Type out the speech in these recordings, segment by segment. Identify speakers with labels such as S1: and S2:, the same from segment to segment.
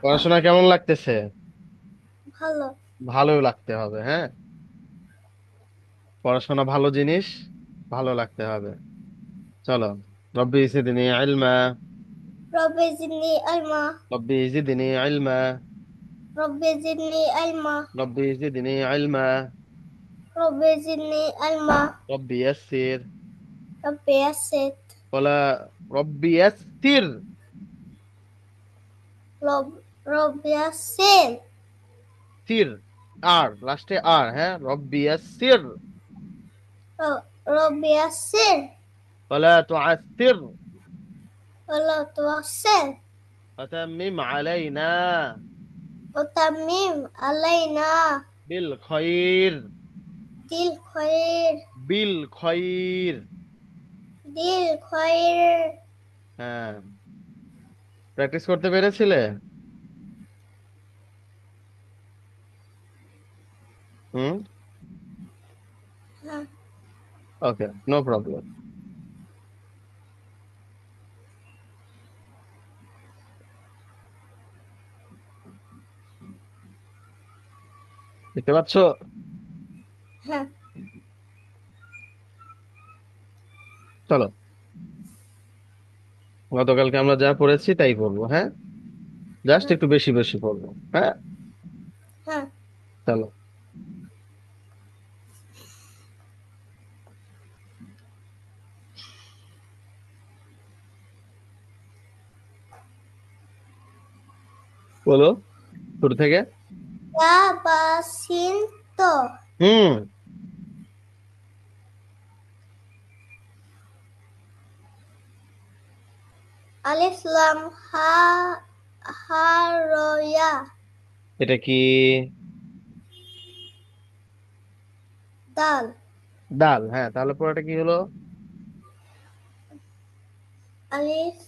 S1: পড়াশোনা কেমন লাগতেছে?
S2: ভালো।
S1: ভালোই লাগতে হবে, হ্যাঁ। পড়াশোনা ভালো জিনিস, ভালো লাগতে হবে। চলো। রব্বি জিদনি ইলমা।
S2: রব্বি জিদনি ইলমা।
S1: রব্বি জিদনি ইলমা।
S2: রব্বি জিদনি ইলমা।
S1: রব্বি জিদনি ইলমা।
S2: রব্বি জিদনি ইলমা।
S1: রব্বি ইয়াসসির।
S2: রব্বি ইয়াসসির।
S1: বলা রব্বি ইয়াসসির।
S2: রব্বি ইয়াসসির।
S1: সির। আর লাস্টে আর, হ্যাঁ, রব্বি ইয়াসসির।
S2: রব্বি ইয়াসসির।
S1: ولا تعسر
S2: ওয়ালা তুয়াসসির।
S1: وتمم علينا
S2: وتمم علينا
S1: بالخير.
S2: بالخير.
S1: بالخير.
S2: بالخير.
S1: হ্যাঁ, প্র্যাকটিস করতে পেরেছিলে? হুম।
S2: হ্যাঁ,
S1: ওকে, নো প্রবলেম। দেখতে পাচ্ছ?
S2: হ্যাঁ,
S1: চলো, গতকালকে আমরা যা পড়েছি তাই পড়বো, হ্যাঁ। জাস্ট
S2: হ্যাঁ,
S1: একটু বেশি বেশি পড়বো, হ্যাঁ।
S2: হ্যাঁ।
S1: চলো। বলো শুরু থেকে।
S2: Ya basinto.
S1: হুম।
S2: Alif lam ha haroya.
S1: এটা কি?
S2: Dal.
S1: ডাল, হ্যাঁ, তাহলে পরেটা কি হলো?
S2: Alif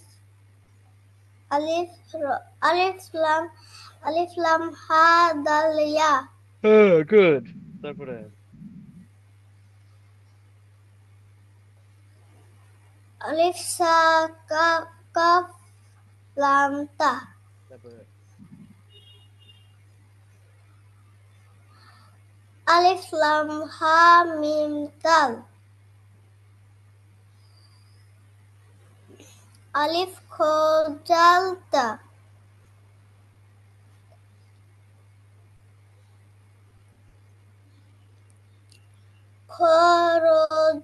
S2: alif lam ha dal ya.
S1: হ্যাঁ, গুড। তারপরে?
S2: Alif sa kaf lam ta.
S1: তারপরে?
S2: Alif lam ha mim dal. Alif ko dal ta.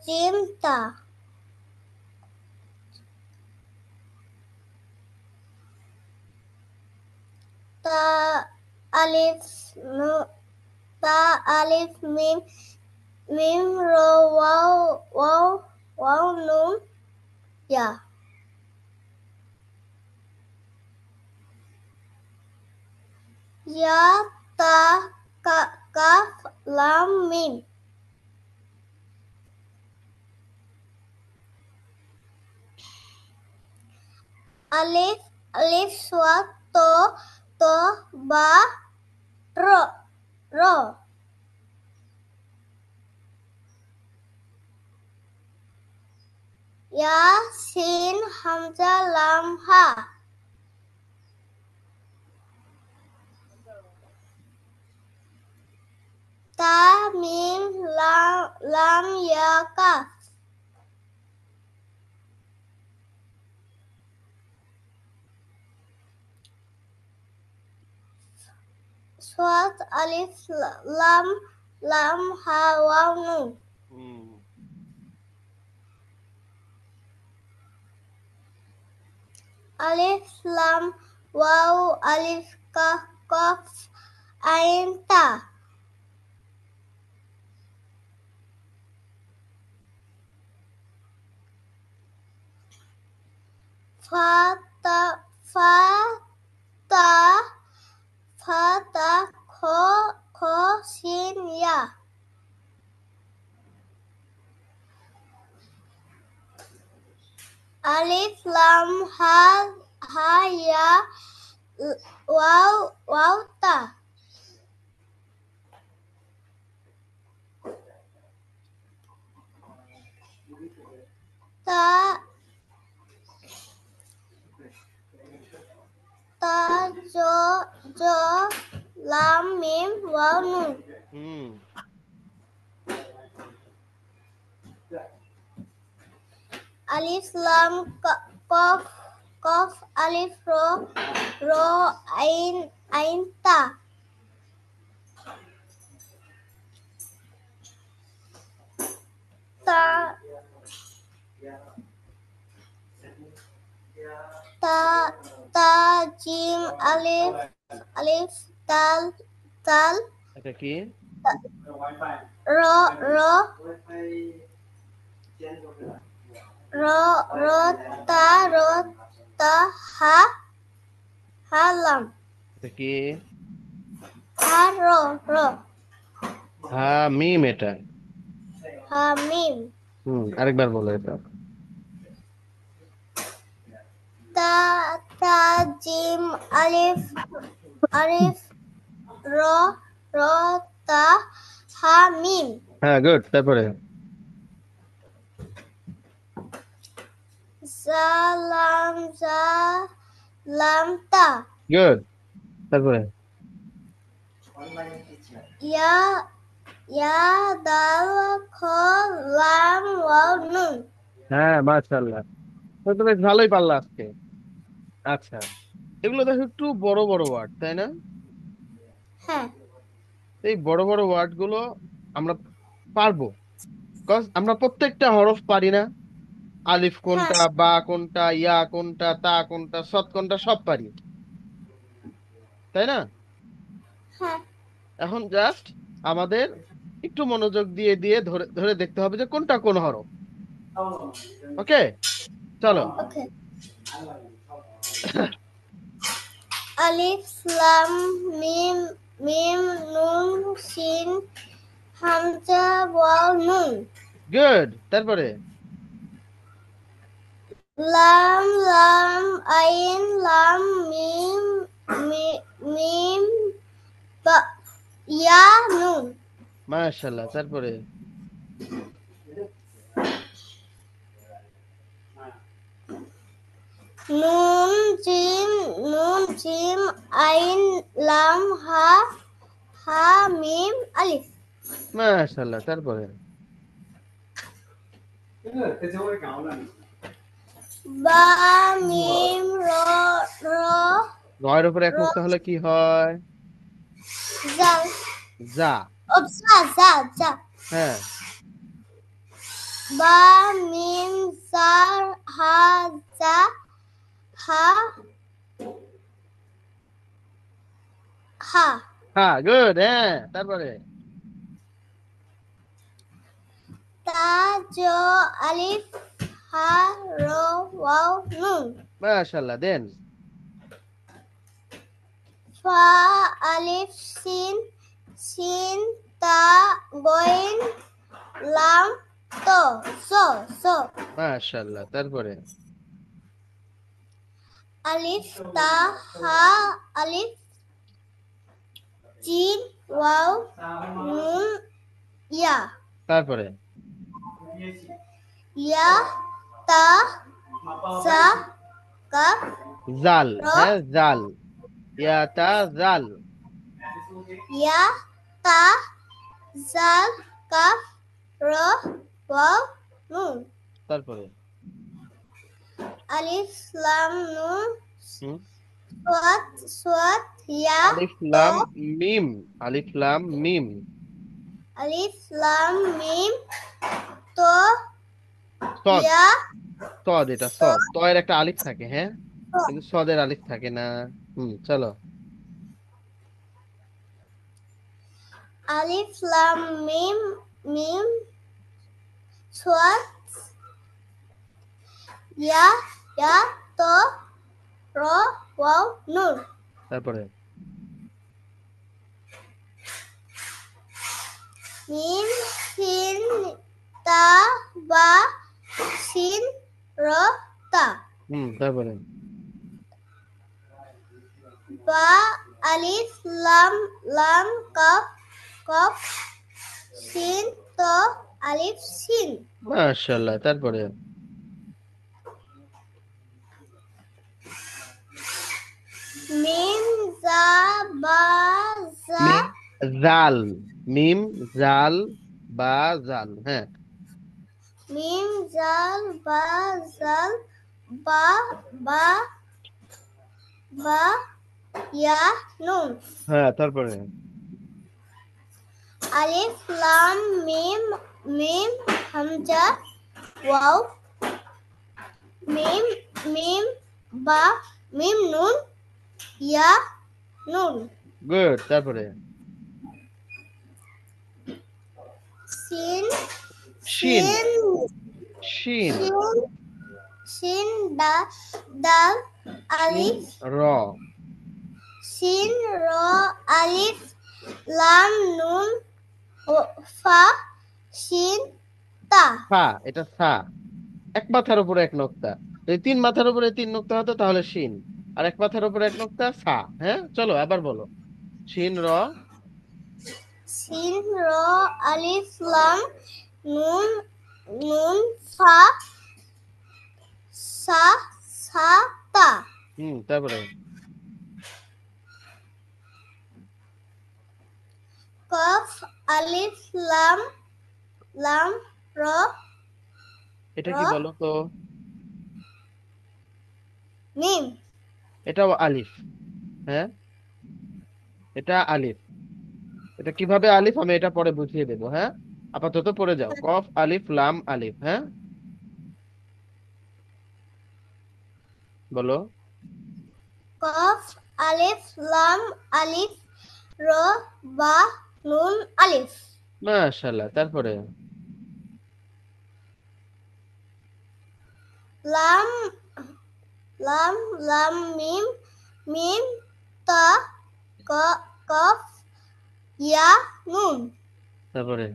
S2: Jim ta. Ta alif ta alif mim ro wow nun ya. Ya ta kaf lam mim. Alif swat to ba ro ro. Ya sin hamza lam ha. Ta mim lam ya kaf. Swat alif lam ha waw nun.
S1: Hmm.
S2: Alif lam waw alif kaf kaf ain ta. Fa ta fa ta fa ta kho sin ya. Alif lam ha ya waw ta. Ta জো জো লাম মিম wow নুন
S1: হুম
S2: আলিফ লাম কফ কফ আলিফ র আইন আইন তা তা তা তা জিম আলিফ আলিফ তাল তাল
S1: এটা কি
S2: র র র র র তা হা হা লাম
S1: এটা কি
S2: হা র র
S1: হ্যাঁ মিম এটা
S2: হা মিম
S1: আরেকবার বলো এটা
S2: তা তা জিম আলিফ আলিফ র র তা হা মিম
S1: হ্যাঁ গুড তারপরে
S2: জালাম জা লাম তা
S1: গুড তারপরে
S2: ইয়া ইয়া দাল খ লাম ওয়াও নুন
S1: হ্যাঁ মাশাআল্লাহ তো বেশ ভালোই পারলা আজকে আচ্ছা এগুলো দেখো একটু বড় বড় ওয়ার্ড তাই না
S2: হ্যাঁ
S1: এই বড় বড় ওয়ার্ড গুলো আমরা পারবো কজ আমরা প্রত্যেকটা হরফ পারি না আলিফ
S2: হ্যাঁ
S1: কোনটা বা কোনটা ইয়া কোনটা তা কোনটা সৎ কোনটা সব পারি তাই না
S2: হ্যাঁ
S1: এখন জাস্ট আমাদের একটু মনোযোগ দিয়ে দিয়ে ধরে ধরে দেখতে হবে যে কোনটা কোন হরফ ওকে চলো
S2: ওকে আলিফ লাম মিম মিম নুন সিন হামজা ওয়াও নুন
S1: গুড তারপরে
S2: লাম লাম আইন লাম মিম মিম বা ইয়া নুন
S1: মাশাআল্লাহ তারপরে
S2: নুন জিম আইন লাম হা হা মিম আলিফ
S1: মাশাআল্লাহ তারপরে
S2: বা মিম র র
S1: রয়ের উপরে এক
S2: র
S1: মুক্তা হলে কি হয়
S2: জাল
S1: যা
S2: ও জা জা জা
S1: হ্যাঁ
S2: বা মিম জার হা জা হা হা
S1: হ্যাঁ গুড হ্যাঁ তারপরে
S2: তা জ আলিফ হা র ওয়াও নুন
S1: মাশাআল্লাহ দেন
S2: ফা আলিফ সিন সিন তা গইন লাম তো সো সো
S1: মাশাআল্লাহ তারপরে
S2: আলিফ তা হা আলিফ জিন ওয়াও নুন ইয়া
S1: তারপরে
S2: ইয়া তা সা কাফ
S1: জাল
S2: র
S1: হ্যাঁ জাল ইয়াতা জাল
S2: ইয়া তা জাল কাফ র ওয়াও নুন
S1: তারপরে
S2: আলিফ লাম নুন
S1: হুম
S2: সোয়াত সোয়াত ইয়া
S1: আলিফ
S2: তো
S1: লাম মিম আলিফ লাম মিম
S2: আলিফ লাম মিম তো
S1: সদ
S2: ইয়া
S1: সদ এটা
S2: তো
S1: সদ ত এর একটা আলিফ থাকে হ্যাঁ কিন্তু সদের আলিফ থাকে না চলো
S2: আলিফ লাম মিম মিম সোয়াত ইয়া ইয়া তো র ওয়াও নুন
S1: তারপরে
S2: মিম সিন তা বা সিন র তা
S1: তারপরে
S2: বা আলিফ লাম লাম কফ কফ সিন তো আলিফ সিন
S1: মাশাআল্লাহ তারপরে
S2: মিম বা জা
S1: মিম জাল, মিম জাল বা জাল, হ্যাঁ।
S2: মিম জাল বা জাল বা বা বা ইয়া নুন
S1: হ্যাঁ, তারপরে
S2: আলিফ লাম মিম মিম হামজা ওয়াও মিম মিম বা মিম নুন ইয়া নুন
S1: গুড, তারপরে
S2: সিন
S1: শিন,
S2: সিন
S1: শিন,
S2: সিন সিন দাল
S1: শিন
S2: আলিফ
S1: র,
S2: সিন র আলিফ লাম নুন ও ফা সিন তা
S1: ফা, এটা সা, এক মাথার উপরে এক নোক্তা। যদি তিন মাথার উপরে তিন নোক্তা হতো তাহলে শিন, আর এক মাথার উপরে এক নোক্তা সা। হ্যাঁ, চলো আবার বলো। শিন র,
S2: সিন র আলিফ লাম নুন নুন ফা সা সা তা
S1: তারপরে
S2: কফ আলিফ লাম লাম র
S1: এটা
S2: র
S1: কি বলো তো?
S2: মিম
S1: এটাও আলিফ, হ্যাঁ, এটা আলিফ। এটা কিভাবে আলিফ আমি এটা পরে বুঝিয়ে দেবো, হ্যাঁ। আপাতত পড়ে যাও, কফ আলিফ লাম আলিফ, হ্যাঁ, বলো।
S2: কফ আলিফ লাম আলিফ র বা নুন আলিফ
S1: মাশাআল্লাহ, তারপরে
S2: লাম লাম লাম মিম মিম তা কফ ইয়া নুন
S1: তারপরে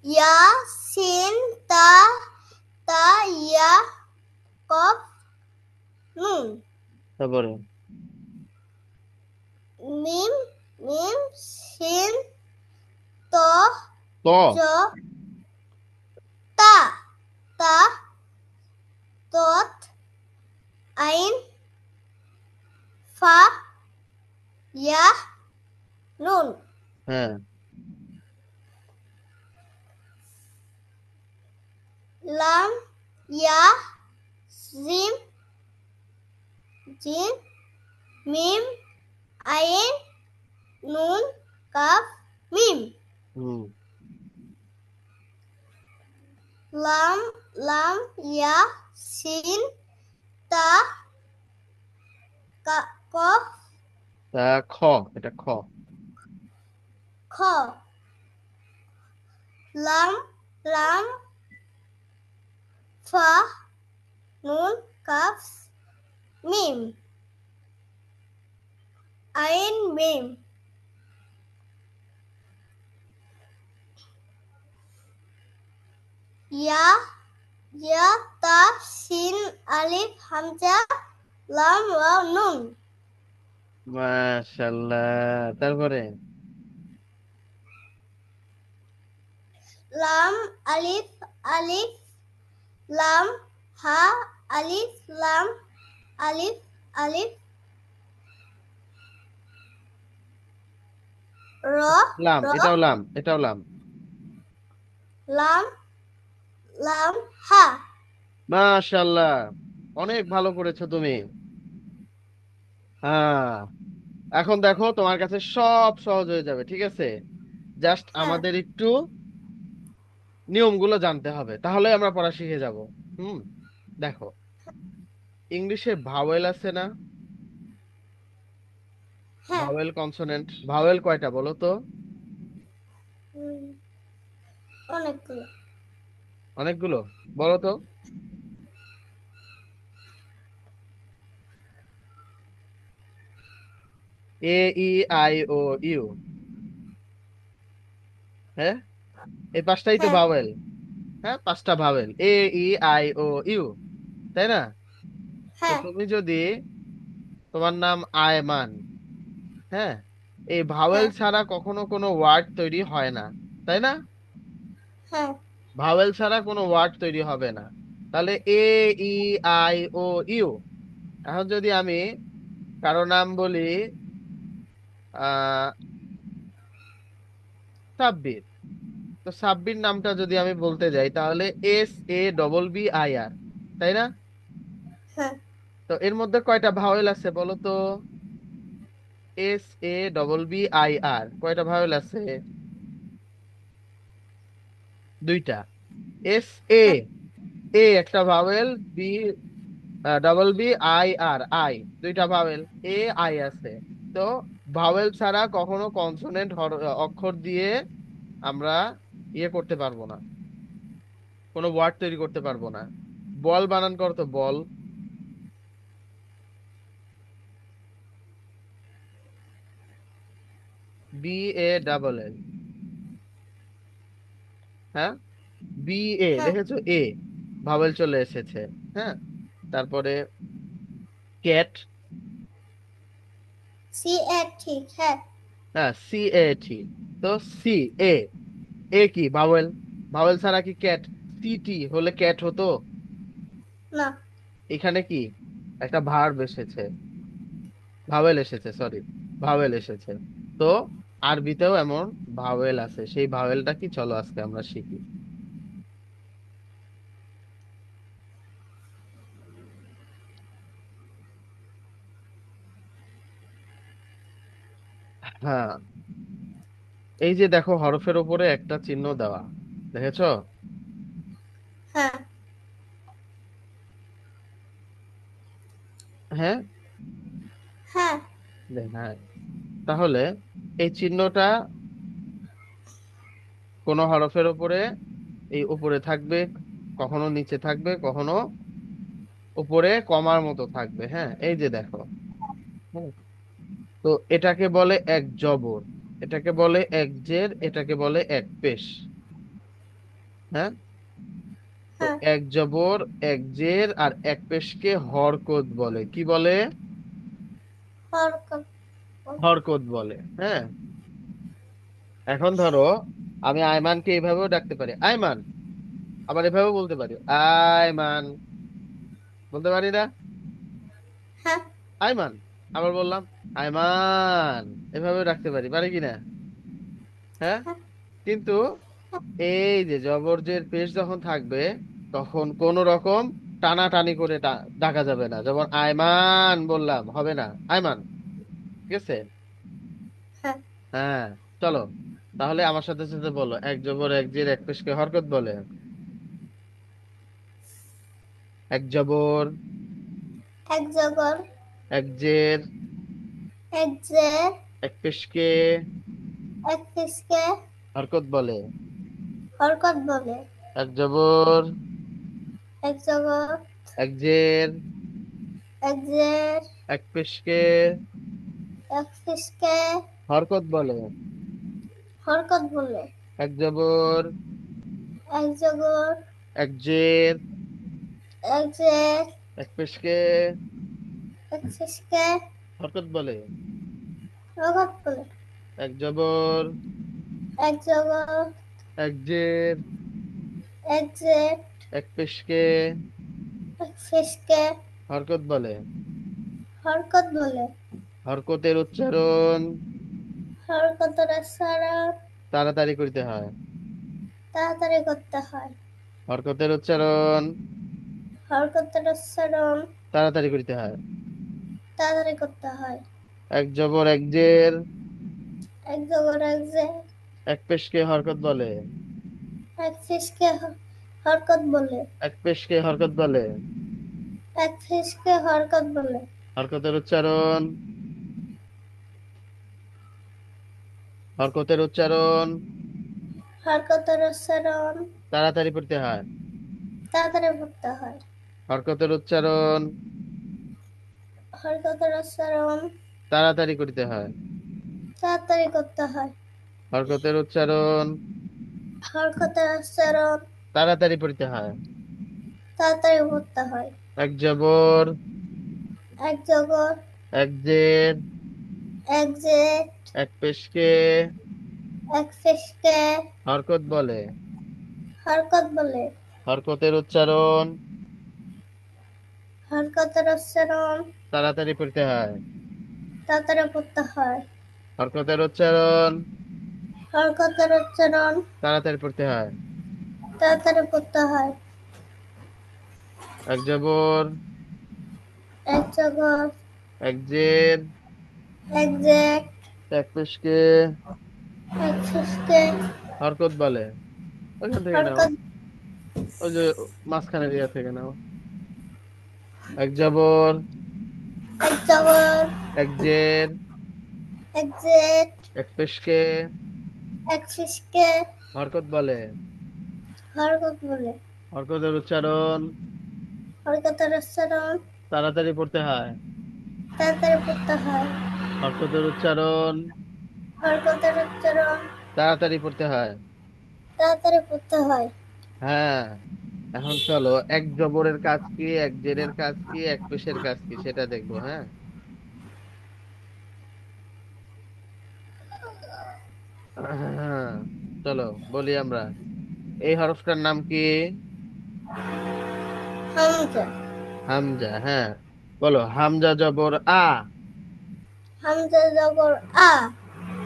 S2: ইয়া সিন তা তা ইয়া কফ নুন
S1: তারপরে
S2: মিম মিম সিন ত
S1: ত,
S2: জ তা তা তত আইন ফা ইয়া নুন
S1: হ্যাঁ,
S2: লাম ইয়া জিম জিম মিম আইন নুন কাফ মিম
S1: হুম,
S2: লাম লাম ইয়া সিন তা কফ
S1: তা খ, এটা খ,
S2: খ লাম লাম ফা নুন কাফ মিম আইন মিম ইয়া ইয়া তা সিন আলিফ হামজা লাম ওয়াও নুন
S1: মাশাআল্লাহ, তারপরে
S2: লাম আলিফ আলিফ লাম হা আলিফ লাম আলিফ আলিফ র
S1: লাম,
S2: র
S1: এটাও লাম, এটাও লাম।
S2: লাম লাম হা
S1: মাশাআল্লাহ, অনেক ভালো করেছো তুমি। হ্যাঁ, এখন দেখো তোমার কাছে সব সহজ হয়ে যাবে, ঠিক আছে। জাস্ট
S2: হ্যাঁ
S1: আমাদের একটু নিয়মগুলো জানতে হবে, তাহলে আমরা পড়া শিখে যাব। হুম, দেখো, ইংলিশে ভাওয়েল আছে না?
S2: হ্যাঁ
S1: ভাওয়েল কনসোনেন্ট, ভাওয়েল কয়টা বলো তো?
S2: হুম, অনেকগুলো
S1: অনেকগুলো, বলো তো। এ, ই, আই, ও, ইউ, হ্যাঁ, এই পাঁচটাই তো
S2: হ্যাঁ
S1: ভাওয়েল। হ্যাঁ, পাঁচটা vowel, A, E, I, O, U, তাই না? তো
S2: হ্যাঁ
S1: তুমি যদি, তোমার নাম আয়মান, হ্যাঁ, এই ভাওয়েল
S2: হ্যাঁ
S1: ছাড়া কখনো কোনো ওয়ার্ড তৈরি হয় না, তাই না?
S2: হ্যাঁ
S1: ভাওয়েল ছাড়া কোনো ওয়ার্ড তৈরি হবে না। তাহলে এ, ই, আই, ও, ইউ, এখন যদি আমি কারো নাম বলি আহ সাব্বির, তো সাব্বির নামটা যদি আমি বলতে যাই তাহলে SABBIR, তাই না?
S2: হ্যাঁ,
S1: তো এর মধ্যে কয়টা ভাওয়েল আছে বলো তো? SABBIR কয়টা ভাওয়েল আছে? দুইটা। এস
S2: হ্যাঁ,
S1: এ একটা ভাওয়েল, বি BBIR আই দুইটা ভাওয়েল, আই আছে। তো ভাওয়েল ছাড়া কখনো কনসোনেন্ট অক্ষর দিয়ে আমরা ইয়ে করতে পারবো না, কোনো ওয়ার্ড তৈরি করতে পারবো না। বল বানান করতো, বল। BALL, হ্যাঁ,
S2: হ্যাঁ।
S1: দেখেছো? ভাওয়েল চলে এসেছে। হ্যাঁ, তারপরে ক্যাট।
S2: CA ঠিক, হ্যাঁ।
S1: হ্যাঁ, CAT। তো সি এ, কি ভাওয়েল? ভাওয়েল ছাড়া কি ক্যাট? CT হলে ক্যাট হতো?
S2: না।
S1: এখানে কি একটা ভার্ব এসেছে, ভাওয়েল এসেছে, সরি, ভাওয়েল এসেছে। তো আরবিতেও এমন ভাওয়েল আছে, সেই ভাওয়েলটা কি চলো আজকে আমরা শিখি। হ্যাঁ, এই যে দেখো হরফের উপরে একটা চিহ্ন দেওয়া, দেখেছো?
S2: হ্যাঁ,
S1: হ্যাঁ,
S2: হ্যাঁ,
S1: হ্যাঁ, তাহলে এই চিহ্নটা কোন হরফের উপরে, এই উপরে থাকবে, কখনো নিচে থাকবে, কখনো উপরে কমার মতো থাকবে। হ্যাঁ, এই যে দেখো। হুম, তো এটাকে বলে এক জবর, এটাকে বলে এক জের, এটাকে বলে এক পেশ। হ্যাঁ, তো
S2: হ্যাঁ।
S1: এক জবর, এক জের আর এক পেশকে হরকত বলে। কি বলে?
S2: হরকত।
S1: হরকত বলে। হ্যাঁ, এখন ধরো আমি আয়মানকে এইভাবেও ডাকতে পারি, আয়মান। আবার এভাবেও বলতে পারি, আয়মান। বলতে পারি না?
S2: হ্যাঁ,
S1: আয়মান। আবার বললাম আয়মান, এভাবেও ডাকতে পারি, পারি কিনা? হ্যাঁ,
S2: হ্যাঁ,
S1: কিন্তু এই যে জবরজের পেশ যখন থাকবে তখন কোন রকম টানাটানি করে ডাকা যাবে না। যেমন আয়মান বললাম, হবে না, আয়মান। ঠিক আছে?
S2: হ্যাঁ।
S1: হ্যাঁ, চলো তাহলে আমার সাথে সাথে বলো, এক জবর এক জের এক পেশকে হরকত বলে। এক জবর,
S2: এক জবর,
S1: এক জের,
S2: এক জে,
S1: এক পেশকে
S2: এক ফিসকে
S1: হরকত বলে।
S2: হরকত বলে।
S1: এক জবর,
S2: এক জবর,
S1: এক জের,
S2: এক জের,
S1: এক পেশকে
S2: এক ফিসকে
S1: হরকত বলে।
S2: হরকত বলে।
S1: এক জবর,
S2: এক জবর,
S1: এক জের,
S2: এক জের,
S1: এক পেশকে
S2: এক ফিসকে
S1: হরকত বলে।
S2: হরকত বলে।
S1: এক জবর,
S2: এক জবর,
S1: এক জের,
S2: এক জের,
S1: এক পেশকে
S2: এক ফিসকে
S1: হরকত বলে।
S2: হরকত বলে।
S1: হরকতের উচ্চারণ
S2: হরকতের উচ্চারণ
S1: তাড়াতাড়ি করতে হয়।
S2: তাড়াতাড়ি করতে হয়।
S1: হরকতের উচ্চারণ
S2: হরকতের উচ্চারণ
S1: তাড়াতাড়ি করতে হয়।
S2: তাড়াতাড়ি করতে হয়।
S1: এক জবর, এক জের,
S2: এক জবর, এক জের,
S1: এক পেশকে হরকত বলে।
S2: এক ফিসকে হরকত বলে।
S1: এক পেশকে হরকত বলে।
S2: এক ফিসকে হরকত বলে।
S1: হরকতের উচ্চারণ, হরকতের উচ্চারণ
S2: হরকতের উচ্চারণ
S1: তাড়াতাড়ি করতে হয়।
S2: তাড়াতাড়ি করতে হয়।
S1: হরকতের উচ্চারণ
S2: হরকতের উচ্চারণ
S1: তাড়াতাড়ি করতে হয়।
S2: তাড়াতাড়ি করতে হয়।
S1: হরকতের উচ্চারণ
S2: হরকতের উচ্চারণ
S1: তাড়াতাড়ি পড়তে হয়।
S2: তাড়াতাড়ি করতে হয়।
S1: এক জবর,
S2: এক জবর,
S1: এক জের,
S2: এক জের,
S1: এক পেশকে
S2: এক ফিসকে
S1: হরকত বলে।
S2: হরকত বলে।
S1: হরকতের উচ্চারণ
S2: হরকতের উচ্চারণ
S1: তাড়াতাড়ি পড়তে হয়।
S2: তাড়াতাড়ি পড়তে হয়।
S1: হরকতের উচ্চারণ
S2: হরকতের উচ্চারণ
S1: তাড়াতাড়ি পড়তে হয়।
S2: তাড়াতাড়ি পড়তে হয়।
S1: এক জবর,
S2: এক জগৎ
S1: এক জের,
S2: এক জ্যাক
S1: এক পেশকে
S2: এক সুস্কে
S1: হরকত বলে। ওইখান থেকে নাও,
S2: হরকত
S1: ওই যে মাঝখানে দিয়া থেকে নাও। এক জবর,
S2: এক জগৎ
S1: এক জের,
S2: এক জেট
S1: এক পেশকে
S2: এক সুস্কে
S1: হরকত বলে।
S2: হরকত বলে।
S1: হরকতের উচ্চারণ
S2: হরকতের উচ্চারণ
S1: তাড়াতাড়ি পড়তে হয়।
S2: তাড়াতাড়ি পড়তে হয়।
S1: হরকতের উচ্চারণ
S2: হরকতের উচ্চারণ
S1: তাড়াতাড়ি পড়তে হয়।
S2: তাড়াতাড়ি পড়তে হয়।
S1: হ্যাঁ, এখন চলো এক জবরের কাজ কি, এক জেরের কাজ কি, এক পেশের কাজ কি সেটা দেখবো। হ্যাঁ, হ্যাঁ, চলো বলি আমরা। এই হরফটার নাম কি?
S2: হামজা
S1: হামজা। হ্যাঁ, বলো হামজা জবর আ।
S2: হামজা জবর আ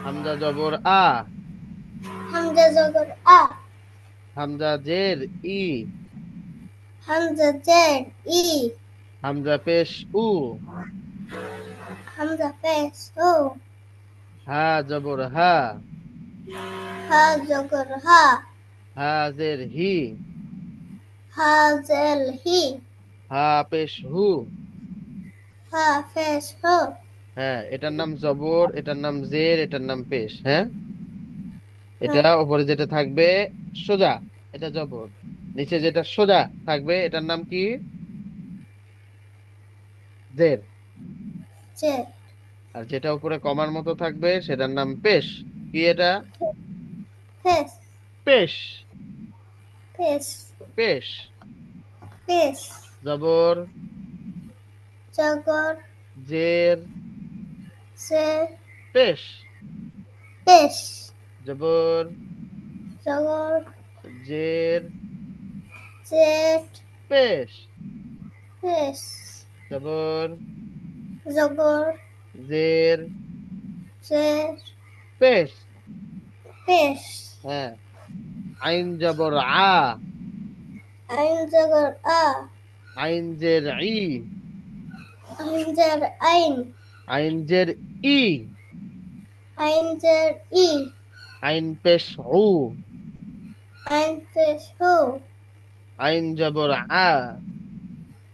S1: হামজা জবর আ।
S2: হামজা জবর আ
S1: হামজা জের ই।
S2: হামজা জেড ই
S1: হামজা পেশ উ।
S2: হামজা পেশ ও
S1: হা জবর হা।
S2: হা জবর হা
S1: হা জের হি।
S2: হা জেল হি
S1: হা পেশ হু।
S2: হা পেশ হো
S1: হ্যাঁ, এটার নাম জবর, এটার নাম জের, এটার নাম পেশ। হ্যাঁ,
S2: হা
S1: এটা উপরে যেটা থাকবে সোজা, এটা জবর। নিচে যেটা সোজা থাকবে এটার নাম কি? জের।
S2: জেড
S1: আর যেটা উপরে কমার মতো থাকবে সেটার নাম পেশ। কি এটা?
S2: পেশ
S1: পেশ।
S2: পেশ
S1: পেশ।
S2: পেশ
S1: জবর
S2: জগর
S1: জের
S2: সে
S1: পেশ।
S2: পেশ
S1: জবর
S2: জগর
S1: জের
S2: জেড
S1: পেশ।
S2: পেশ
S1: জবর
S2: জগর
S1: জের
S2: জেড
S1: পেশ।
S2: পেশ
S1: হ্যাঁ, আইন জবর আ।
S2: আইন জগর আ
S1: আইন জের ই।
S2: আইন জের আইন
S1: আইন জের ই।
S2: আইন জের ই
S1: আইন পেশ উ।
S2: আইন পেশ হো
S1: আইন জবর আ।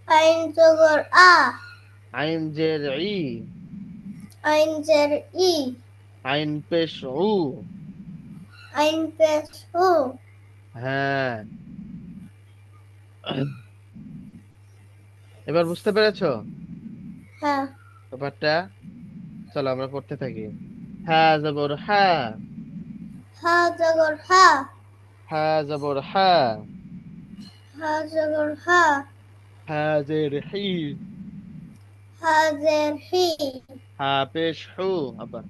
S2: আইন জগর আ
S1: আইন জের ই।
S2: আইন জের ই
S1: আইন পেশ উ।
S2: আইন পেশ হো
S1: হ্যাঁ, এবার বুঝতে পেরেছো
S2: হ্যাঁ
S1: ব্যাপারটা? চলো আমরা পড়তে থাকি। হ্যাঁ জবর হ্যাঁ।
S2: হা জগর হা
S1: হ্যাঁ জবর হ্যাঁ।
S2: হা জগর হা
S1: হ্যাঁ জের হি।
S2: হা জের হি
S1: হ্যাঁ পেশ হু। আবার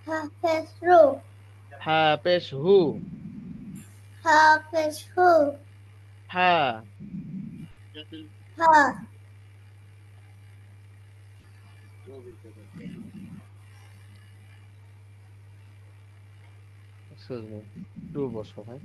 S2: হা পেশ রো
S1: হ্যাঁ পেশ হু।
S2: হা পেশ হো
S1: হ্যাঁ
S2: হা
S1: এক্সকিউজ মি, একটু বসো ভাই।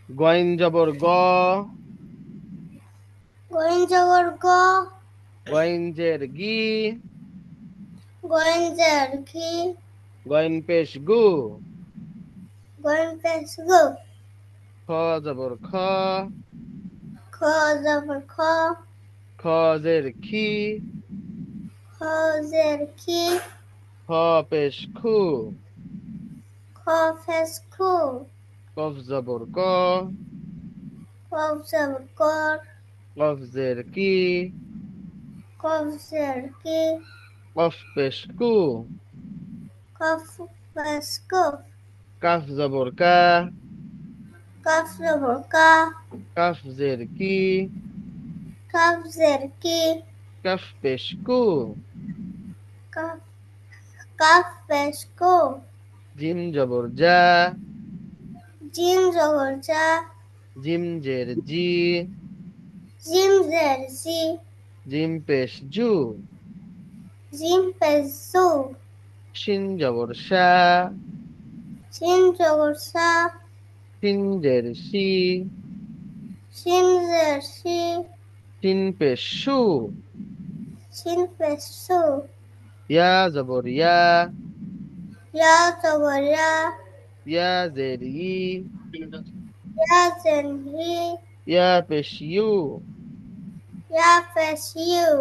S1: গইন জবর গ,
S2: গঞ্জগর গ,
S1: গইনজের গি,
S2: গঞ্জের ঘি,
S1: গইন পেশ গু,
S2: গঞ্জের গু,
S1: খ জবর খ,
S2: খ জবর খ,
S1: খজের খি,
S2: খজের খি,
S1: খ পেশ খু,
S2: খ ফেস খু,
S1: কফ জবর ক,
S2: কফ জবর কর,
S1: কফজের কি,
S2: কফজের কি,
S1: কফ পেশ কু,
S2: কফ ফেস কফ,
S1: কাফ জবর কা,
S2: কফ জবর কা,
S1: কাফজের কি,
S2: কফজের কি,
S1: কাফ পেশ কু,
S2: কফ কফ ফেস কু,
S1: জিম জবর যা,
S2: জিম জবর জা,
S1: জিম জের জি,
S2: জিম জের জি,
S1: জিম পেশ জু,
S2: জিম ফেস জু,
S1: শিন জবর শা,
S2: শিন জবর সা,
S1: শিন জের শি,
S2: শিন জের শি,
S1: শিন পেশ শু,
S2: শিন ফেস সু,
S1: ইয়া জবর ইয়া,
S2: ইয়া জবর ইয়া,
S1: ইয়া জের ই,
S2: ইয়া জেন হি,
S1: ইয়া পেশ ইউ,
S2: ইয়া ফেস ইউ,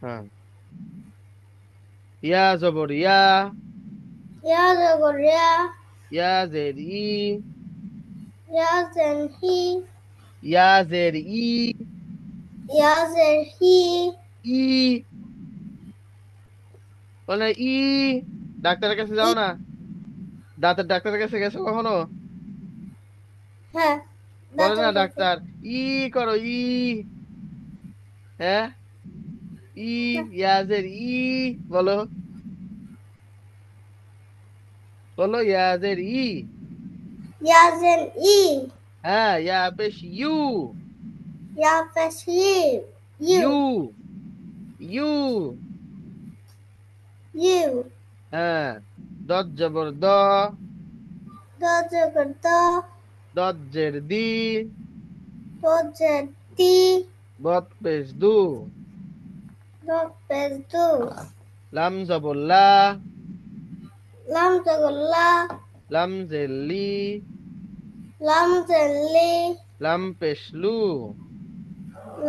S1: হ্যাঁ, ইয়া জবর ইয়া,
S2: ইয়া জবর ইয়া,
S1: ইয়া জের ই,
S2: ইয়া জেন হি,
S1: ইয়া জের ই,
S2: ইয়া জের হি,
S1: ই, বলে ই, ডাক্তারের কাছে
S2: ই,
S1: যাও না, দাঁতের ডাক্তারের কাছে গেছো কখনো?
S2: হ্যাঁ,
S1: বলে না
S2: দাঁতের কাছে,
S1: ডাক্তার, ই করো ই, হ্যাঁ, ই, ইয়াজের ই, বলো, বলো ইয়াজের ই,
S2: ইয়া জেন ই,
S1: হ্যাঁ, ইয়া পেশ ইউ,
S2: ইয়া ফেস ইউ, ইউ,
S1: ইউ, ইউ,
S2: ইউ,
S1: হ্যাঁ, দত জবর দ,
S2: দ জবর দ,
S1: দত জের দি,
S2: দ জের দি,
S1: বত পেশ দু,
S2: দ ফেস দু,
S1: লাম জবর লা,
S2: লাম জবর লা,
S1: লাম জের লি,
S2: লাম জের লি,
S1: লাম পেশ লু,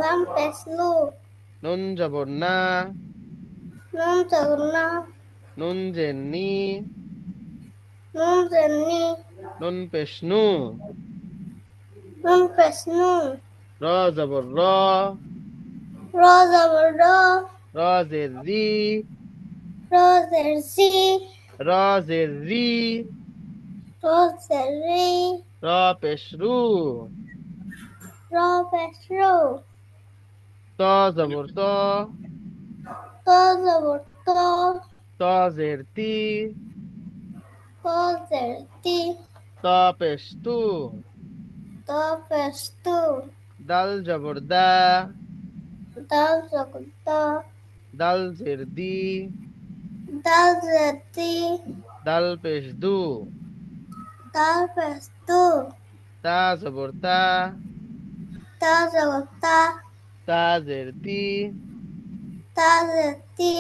S2: লাম ফেস লু,
S1: নুন জবর না,
S2: নুন জবর না,
S1: নুন জের নি,
S2: নুন জের নি,
S1: নুন পেশ নু।
S2: নুন পেশ নু,
S1: র জবর র।
S2: র জবর র,
S1: র জের রি।
S2: র জের জি,
S1: র জের রি।
S2: র জের রি,
S1: র পেশ রু।
S2: র পেশ রু,
S1: ত জবর ত।
S2: ত জবর ত,
S1: ত জের তি।
S2: ত জের তি,
S1: ত পেশ তু।
S2: ত পেশ তু,
S1: দাল জবর দা।
S2: দাল জবর দা,
S1: দাল জের দি।
S2: দাল জের দি,
S1: দাল পেশ দু।
S2: দাল পেশ দু,
S1: তা জবর তা।
S2: তা জবর তা,
S1: তা জের তি।
S2: তা জের তি,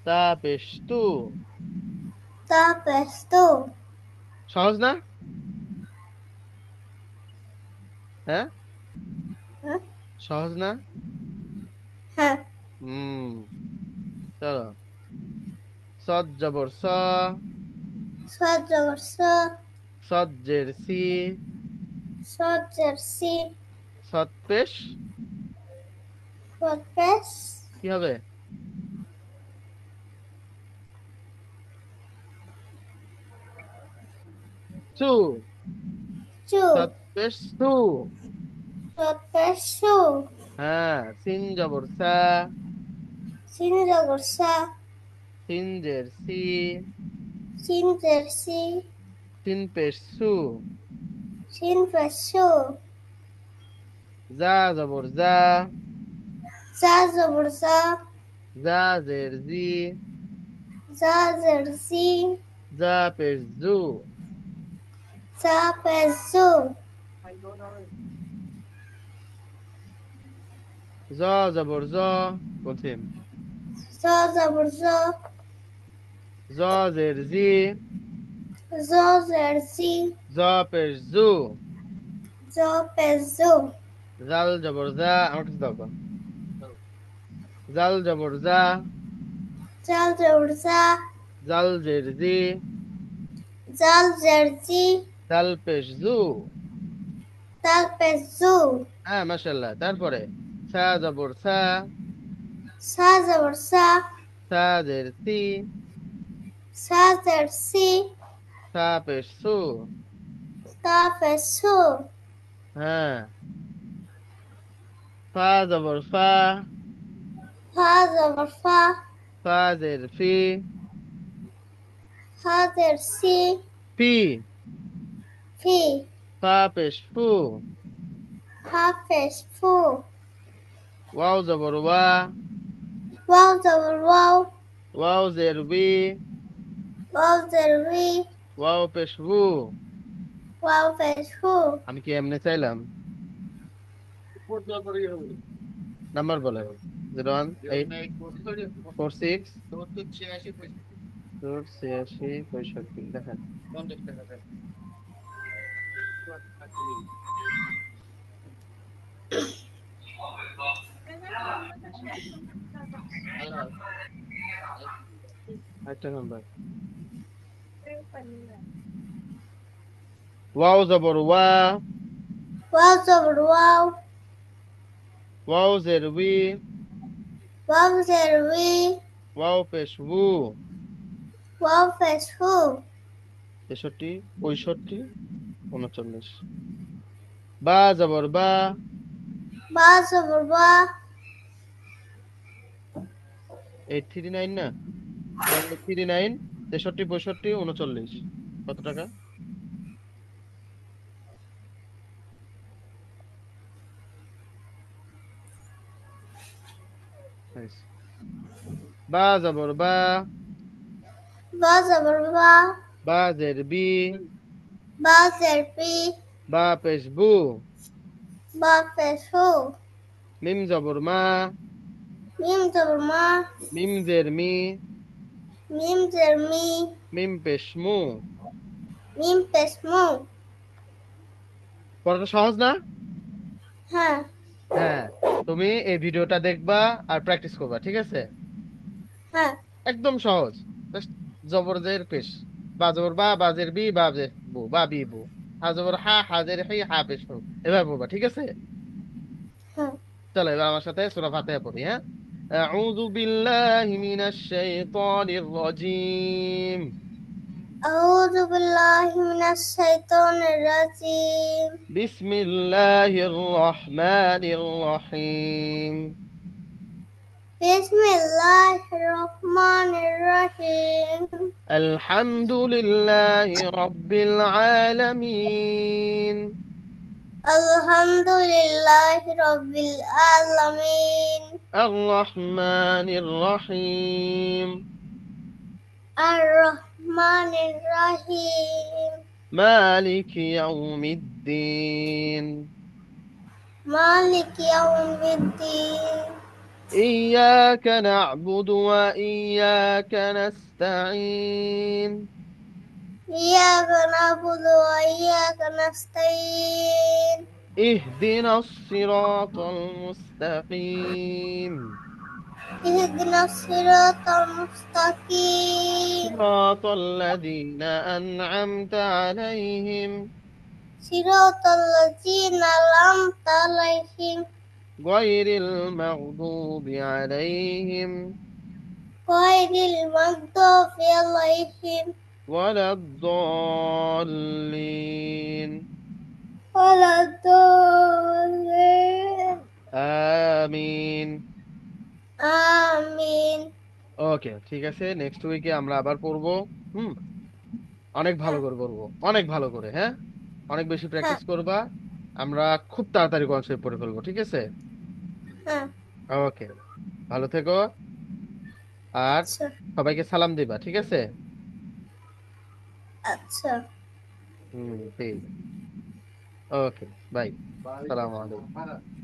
S1: তা পেশ তু।
S2: তা পেশ তু।
S1: সহজ না? হ্যাঁ,
S2: হ্যাঁ,
S1: সহজ না?
S2: হ্যাঁ,
S1: হুম, চলো। সদ জবর স।
S2: সদ জবর স,
S1: সদ জের সি।
S2: সদ জের সি,
S1: সদ পেশ
S2: সদ পেশ
S1: কি হবে? সু।
S2: চু,
S1: সদ পেশ সু।
S2: সদ পেশ সু,
S1: হ্যাঁ, সিন জবর সা।
S2: সিন জবর সা,
S1: সিন জের সি।
S2: সিন জের সি,
S1: সিন পেশ সু।
S2: সিন পেশ সু,
S1: জা জবর জা।
S2: জা জবর জা,
S1: জা জের জি।
S2: জা জের জি,
S1: জা পেশ জু।
S2: জা পেশ জু,
S1: জ জবর জ। কঠিন।
S2: জ জবর জ,
S1: জ জের জি।
S2: জ জের জি,
S1: জ পেশ জু।
S2: জ পেশ জু,
S1: জাল জবর জা। আমার কাছে দাও তো। জাল জবর জা।
S2: জাল জবর জা,
S1: জাল জের জি।
S2: জাল জের জি,
S1: জাল পেশ জু।
S2: তাল পেশ জু,
S1: হ্যাঁ, মাশাআল্লাহ। তারপরে সা জবর সা।
S2: সা জবর সা,
S1: সা জের সি।
S2: সা জের সি,
S1: সা পেশ সু।
S2: তা পেশ সু,
S1: হ্যাঁ, ফা জবর ফা।
S2: ফা জবর ফা,
S1: ফা জের ফি।
S2: ফা জের সি,
S1: ফি।
S2: ফি,
S1: ফা পেশ ফু।
S2: ফা পেশ ফু,
S1: ওয়াও জবর ওয়া।
S2: ওয়াও জবর ওয়াও,
S1: ওয়াও জের উই।
S2: ওয়াও জের উই,
S1: ওয়াও পেশ উ।
S2: ওয়াও পেশ হু,
S1: আমি কি এমনি চাইলাম? নাম্বার বলে 01846 দেখেন। একটা নাম্বার। ওয়াও জবর ওয়া।
S2: ওয়াও জবর ওয়াও,
S1: ওয়াও জের উই।
S2: ওয়াও জের উই,
S1: ওয়াও পেশ উ।
S2: ওয়াও পেশ হু,
S1: 63 65 39। বা জবর বা।
S2: বা জবর বা,
S1: 839 না? 839 63 65 39। কত টাকা? Nice. বা জবর বা।
S2: বা জবর বা,
S1: বা জের বি।
S2: বা জের পি,
S1: বা পেশ বু।
S2: বা পেশ হু,
S1: মিম জবর মা।
S2: মিম জবর মা,
S1: মিম জের মি।
S2: মিম জের মি,
S1: মিম পেশ মু।
S2: মিম পেশ মু।
S1: পড়াটা সহজ না?
S2: হ্যাঁ,
S1: হ্যাঁ, তুমি এই ভিডিওটা দেখবা আর প্র্যাকটিস করবা, ঠিক আছে?
S2: হ্যাঁ,
S1: একদম সহজ। জাস্ট জবর জের পেশ, বাজর বা বাজের বি বাজের বু বা বি বু, হাজর হা হাজের হি হা পেশ হু। এবার পড়বা, ঠিক আছে?
S2: হ্যাঁ।
S1: চলো এবার আমার সাথে সূরা ফাতিহা পড়ি, হ্যাঁ। আউযু বিল্লাহি মিনাশ শাইতানির রাজীম।
S2: أعوذ بالله من الشيطان الرجيم.
S1: বিসমিল্লাহির রহমানির রহিম।
S2: بسم الله الرحمن الرحيم.
S1: আলহামদুলিল্লাহি রাব্বিল আলামিন।
S2: الحمد لله رب العالمين.
S1: আর রহমানির রহিম।
S2: الرحمن الرحيم.
S1: মালিকি ইয়াউমিদ্দিন।
S2: مالك يوم الدين.
S1: إياك نعبد وإياك نستعين.
S2: إياك نعبد وإياك نستعين.
S1: اهدنا الصراط المستقيم.
S2: اهدنا الصراط المستقيم.
S1: صراط الذين أنعمت عليهم
S2: صراط الذين أنعمت عليهم
S1: غير المغضوب عليهم
S2: غير المغضوب عليهم
S1: ولا الضالين.
S2: ولا الضالين.
S1: آمين.
S2: آمين.
S1: ওকে, ঠিক আছে, নেক্সট উইকে আমরা আবার পড়বো। হুম, অনেক ভালো করে করবো, অনেক ভালো করে, হ্যাঁ। অনেক বেশি
S2: হ্যাঁ।
S1: প্র্যাকটিস করবা। আমরা খুব তাড়াতাড়ি কনসেপ্ট পড়ে ফেলবো, ঠিক আছে?
S2: হ্যাঁ।
S1: ওকে, ভালো থেকো। আর
S2: আচ্ছা।
S1: সবাইকে সালাম দিবা, ঠিক আছে?
S2: আচ্ছা।
S1: হুম, ঠিক। ওকে, বাই। সালাম আলাইকুম।